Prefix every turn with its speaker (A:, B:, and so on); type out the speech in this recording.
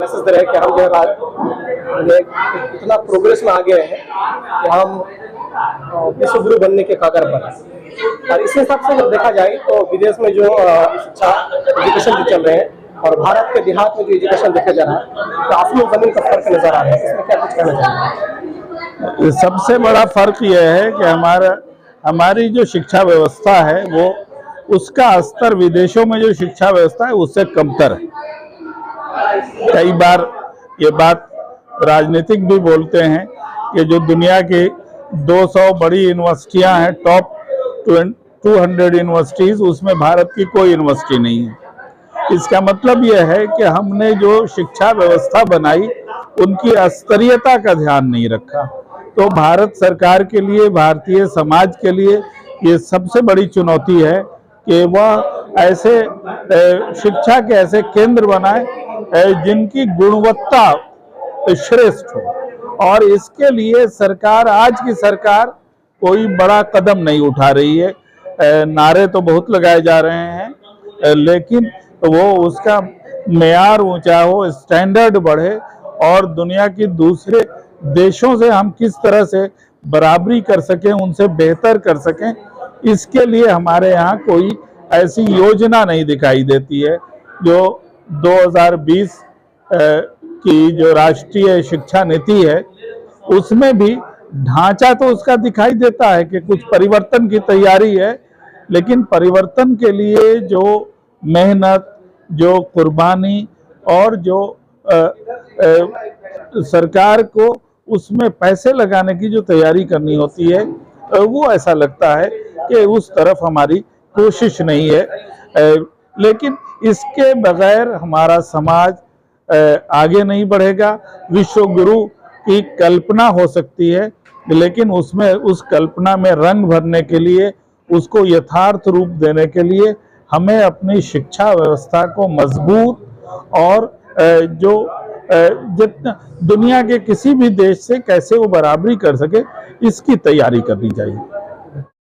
A: Message दे रहे हैं कि हम जो है इतना प्रोग्रेस में आ गए हैं कि हम विश्व गुरु बनने के कगार पर हैं। और इस हिसाब से अगर देखा जाए तो विदेश में जो शिक्षा एजुकेशन जो चल रहे हैं और भारत के देहात में जो एजुकेशन देखा जा रहा है, तो आसमान जमीन का फर्क नजर आ रहा है। इसमें क्या कुछ कहना चाहिए?
B: सबसे बड़ा फर्क यह है कि हमारी जो शिक्षा व्यवस्था है वो उसका स्तर विदेशों में जो शिक्षा व्यवस्था है उससे कमतर है। कई बार ये बात राजनीतिक भी बोलते हैं कि जो दुनिया की 200 बड़ी यूनिवर्सिटियां हैं, टॉप 200 यूनिवर्सिटीज, उसमें भारत की कोई यूनिवर्सिटी नहीं है। इसका मतलब यह है कि हमने जो शिक्षा व्यवस्था बनाई उनकी स्तरीयता का ध्यान नहीं रखा। तो भारत सरकार के लिए, भारतीय समाज के लिए ये सबसे बड़ी चुनौती है कि वह ऐसे शिक्षा के ऐसे केंद्र बनाए जिनकी गुणवत्ता श्रेष्ठ हो। और इसके लिए सरकार, आज की सरकार कोई बड़ा कदम नहीं उठा रही है। नारे तो बहुत लगाए जा रहे हैं, लेकिन वो उसका मेयार ऊंचा हो, स्टैंडर्ड बढ़े और दुनिया की दूसरे देशों से हम किस तरह से बराबरी कर सकें, उनसे बेहतर कर सकें, इसके लिए हमारे यहाँ कोई ऐसी योजना नहीं दिखाई देती है। जो 2020 की जो राष्ट्रीय शिक्षा नीति है उसमें भी ढांचा तो उसका दिखाई देता है कि कुछ परिवर्तन की तैयारी है, लेकिन परिवर्तन के लिए जो मेहनत, जो कुर्बानी और जो सरकार को उसमें पैसे लगाने की जो तैयारी करनी होती है, वो ऐसा लगता है कि उस तरफ हमारी कोशिश नहीं है। लेकिन इसके बगैर हमारा समाज आगे नहीं बढ़ेगा। विश्व गुरु की कल्पना हो सकती है, लेकिन उसमें उस कल्पना में रंग भरने के लिए, उसको यथार्थ रूप देने के लिए हमें अपनी शिक्षा व्यवस्था को मजबूत और जो जितना दुनिया के किसी भी देश से कैसे वो बराबरी कर सके, इसकी तैयारी करनी चाहिए।